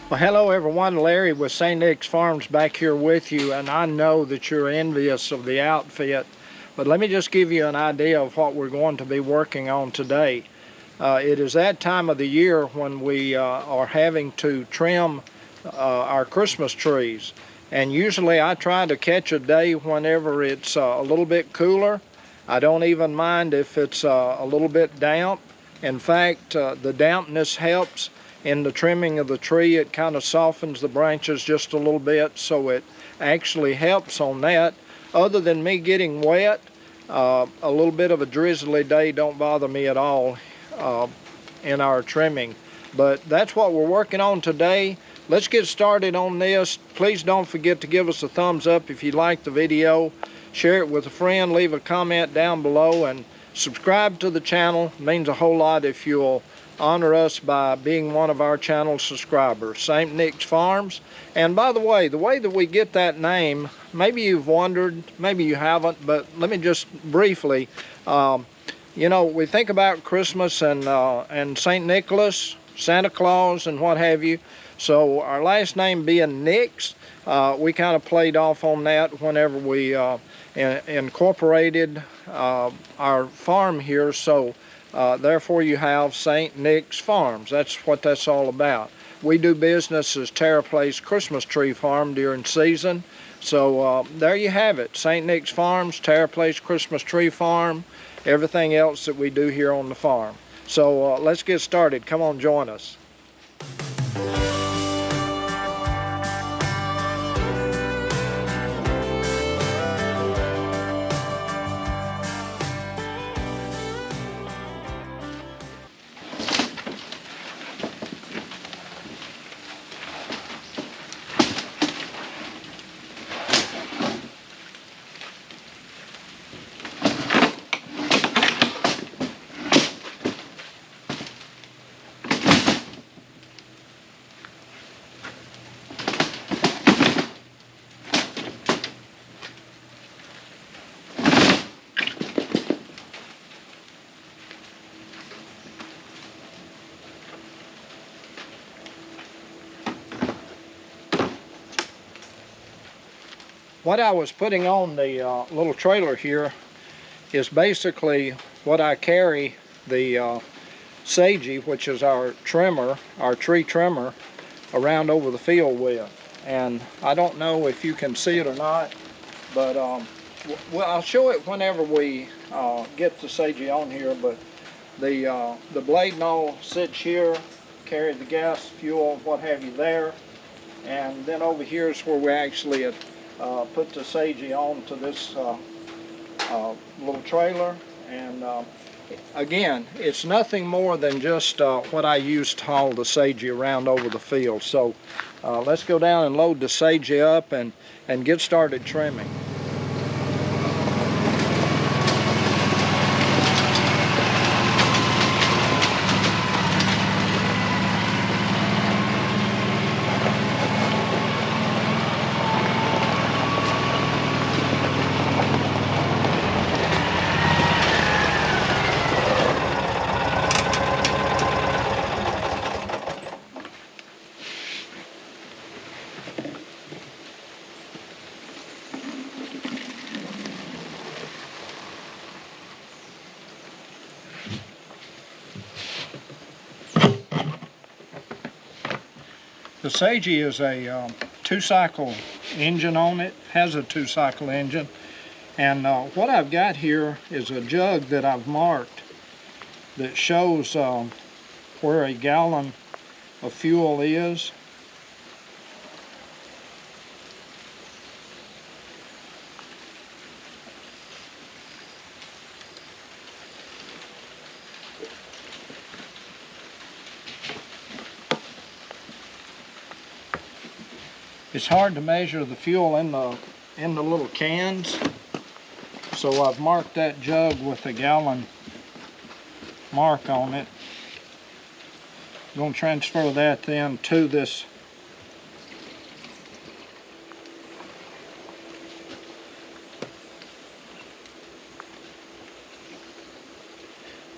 Well, hello everyone. Larry with St. Nick's Farms back here with you, and I know that you're envious of the outfit, but let me just give you an idea of what we're going to be working on today. It is that time of the year when we are having to trim our Christmas trees, and usually I try to catch a day whenever it's a little bit cooler. I don't even mind if it's a little bit damp. In fact, the dampness helps in the trimming of the tree. It kind of softens the branches just a little bit, so it actually helps on that. Other than me getting wet, a little bit of a drizzly day don't bother me at all in our trimming. But that's what we're working on today. Let's get started on this. Please don't forget to give us a thumbs up if you like the video. Share it with a friend, leave a comment down below, and subscribe to the channel. It means a whole lot if you'll honor us by being one of our channel subscribers. St. Nick's Farms. And by the way that we get that name, maybe you've wondered, maybe you haven't, but let me just briefly, you know, we think about Christmas and St. Nicholas, Santa Claus, and what have you. So our last name being Nick's, we kind of played off on that whenever we incorporated our farm here. So therefore you have St. Nick's Farms. That's what that's all about. We do business as TerraPlace Christmas Tree Farm during season. So there you have it. St. Nick's Farms, TerraPlace Christmas Tree Farm, everything else that we do here on the farm. So let's get started. Come on, join us. What I was putting on the little trailer here is basically what I carry the SAJE, which is our trimmer, our tree trimmer, around over the field with. And I don't know if you can see it or not, but well, I'll show it whenever we get the SAJE on here. But the blade and all sits here, carry the gas, fuel, what have you there, and then over here is where we actually put the SAJE on to this little trailer. And again, it's nothing more than just what I use to haul the SAJE around over the field. So let's go down and load the SAJE up and get started trimming. The SAJE is a two-cycle engine on it, has a two-cycle engine. And what I've got here is a jug that I've marked that shows where a gallon of fuel is. It's hard to measure the fuel in the little cans, so I've marked that jug with a gallon mark on it. I'm going to transfer that then to this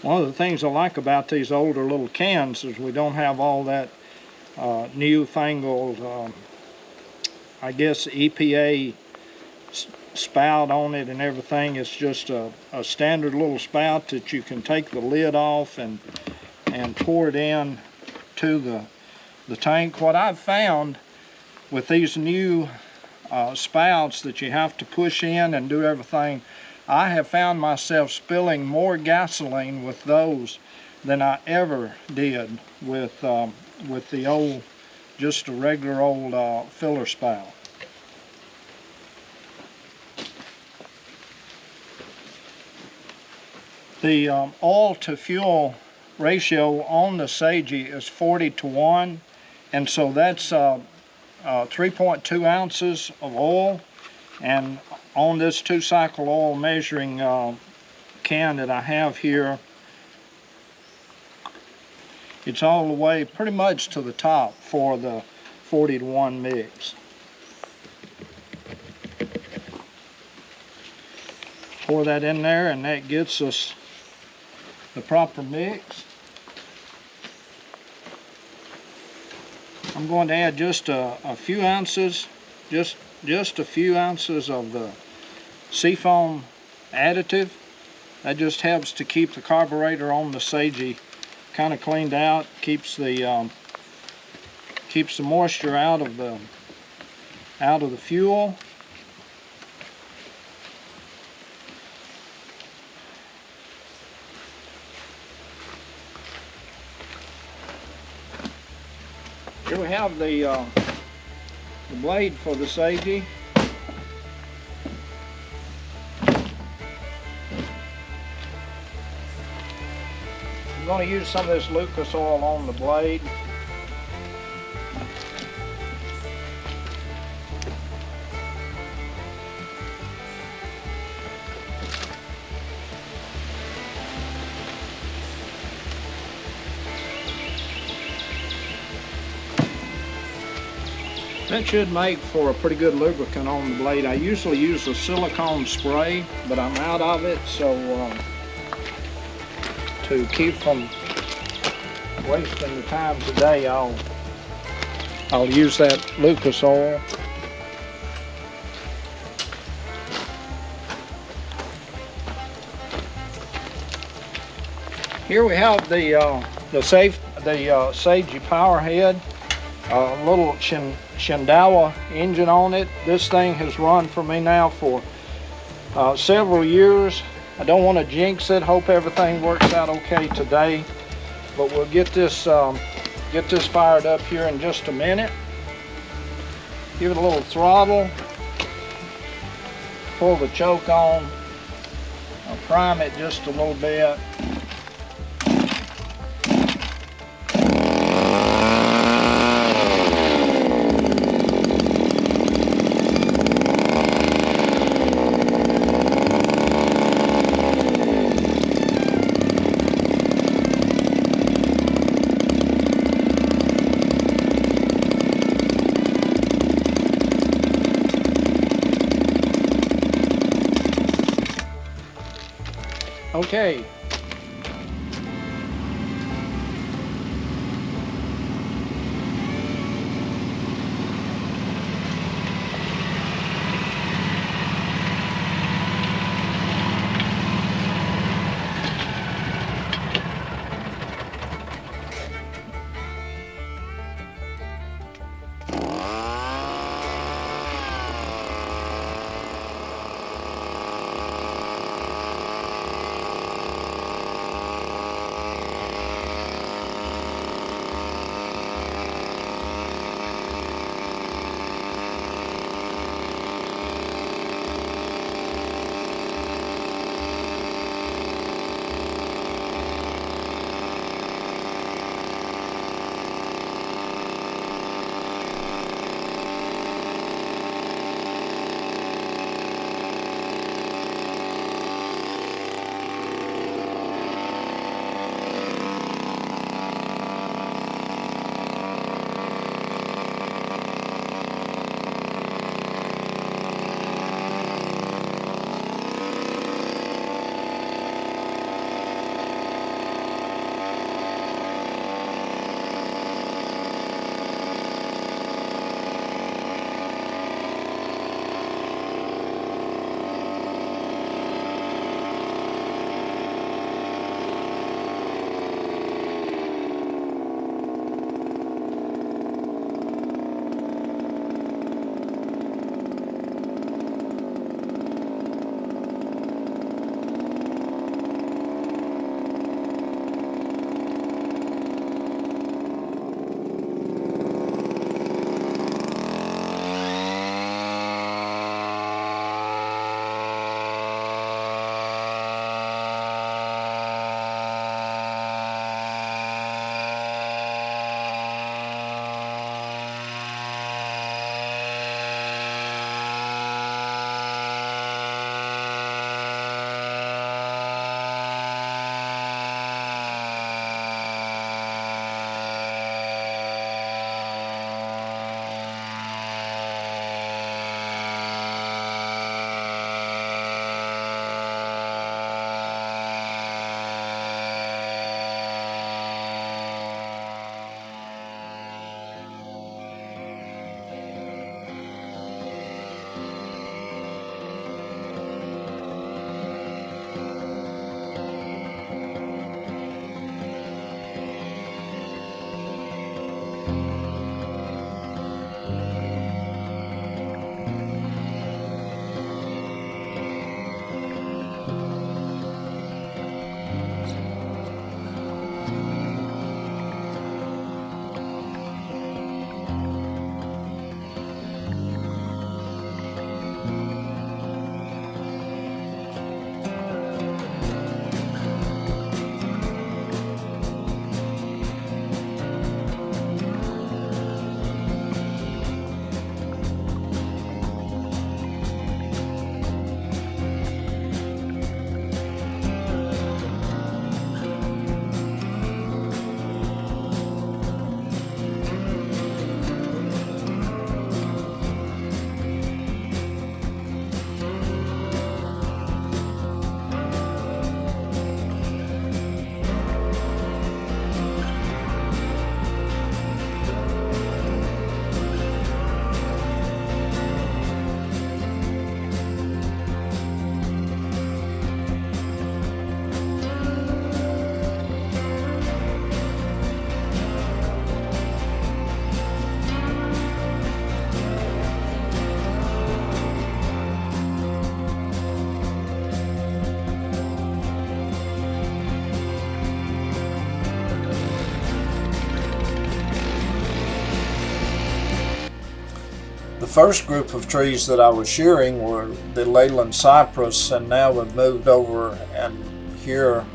One of the things I like about these older little cans is we don't have all that newfangled, I guess, EPA spout on it and everything. It's just a standard little spout that you can take the lid off and pour it in to the tank. What I've found with these new spouts that you have to push in and do everything, I have found myself spilling more gasoline with those than I ever did with the old, just a regular old filler spout. The oil to fuel ratio on the SAJE is 40:1, and so that's 3.2 ounces of oil. And on this 2-cycle oil measuring can that I have here, it's all the way pretty much to the top for the 40:1 mix. Pour that in there, and that gets us the proper mix. I'm going to add just a few ounces, just a few ounces of the seafoam additive. That just helps to keep the carburetor on the SAJE kind of cleaned out, keeps the moisture out of the fuel. Here we have the blade for the SAJE. I'm going to use some of this Lucas oil on the blade. That should make for a pretty good lubricant on the blade. I usually use a silicone spray, but I'm out of it, so to keep from wasting the time today, I'll use that Lucas oil. Here we have the SAJE power head, a little Shindawa engine on it. This thing has run for me now for several years. I don't want to jinx it. Hope everything works out okay today, but we'll get this fired up here in just a minute. Give it a little throttle, pull the choke on, I'll prime it just a little bit. Okay. first group of trees that I was shearing were the Leyland cypress, and now we've moved over, and here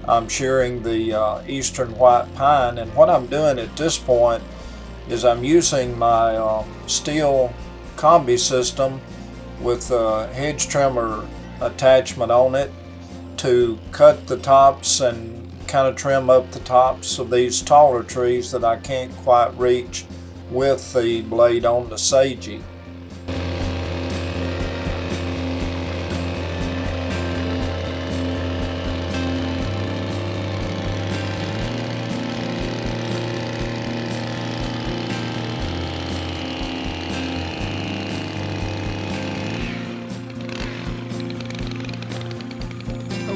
I'm shearing the eastern white pine. And what I'm doing at this point is I'm using my steel combi system with a hedge trimmer attachment on it to cut the tops and kind of trim up the tops of these taller trees that I can't quite reach with the blade on the SAJE.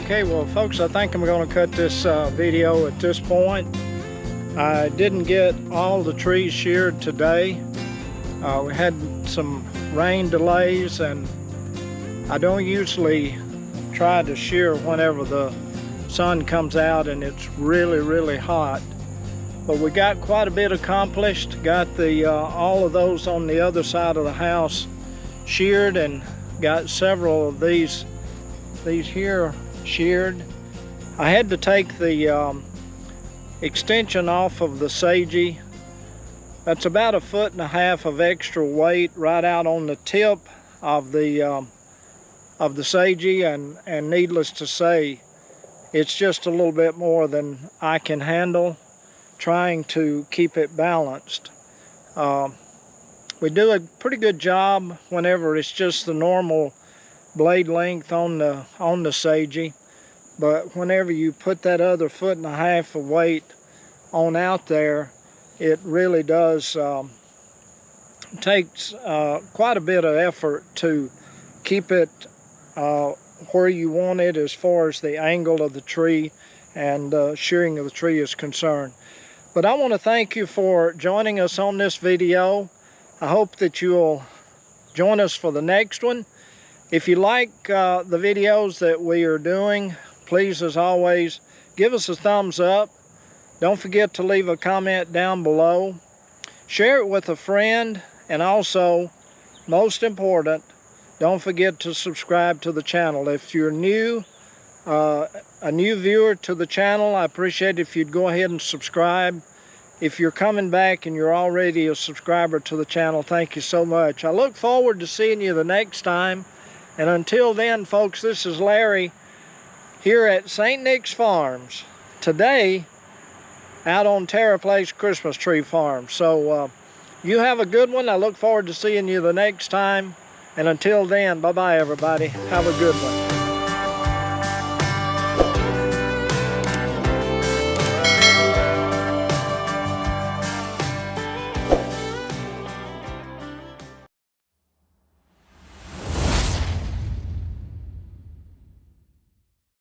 Okay, well folks, I think I'm going to cut this video at this point. I didn't get all the trees sheared today. We had some rain delays, and I don't usually try to shear whenever the sun comes out and it's really hot. But we got quite a bit accomplished. Got the all of those on the other side of the house sheared, and got several of these here sheared. I had to take the extension off of the SAJE. That's about 1.5 feet of extra weight right out on the tip of the SAJE, and needless to say, it's just a little bit more than I can handle trying to keep it balanced. We do a pretty good job whenever it's just the normal blade length on the SAJE, but whenever you put that other 1.5 feet of weight on out there, it really does takes quite a bit of effort to keep it where you want it as far as the angle of the tree and shearing of the tree is concerned. But I want to thank you for joining us on this video. I hope that you'll join us for the next one. If you like the videos that we are doing, please, as always, give us a thumbs up. Don't forget to leave a comment down below. Share it with a friend, and also, most important, don't forget to subscribe to the channel. If you're new, a new viewer to the channel, I appreciate it if you'd go ahead and subscribe. If you're coming back and you're already a subscriber to the channel, thank you so much. I look forward to seeing you the next time. And until then, folks, this is Larry here at St. Nick's Farms. Today, out on Terra Place Christmas Tree Farm. So you have a good one. I look forward to seeing you the next time. And until then, bye-bye, everybody. Have a good one.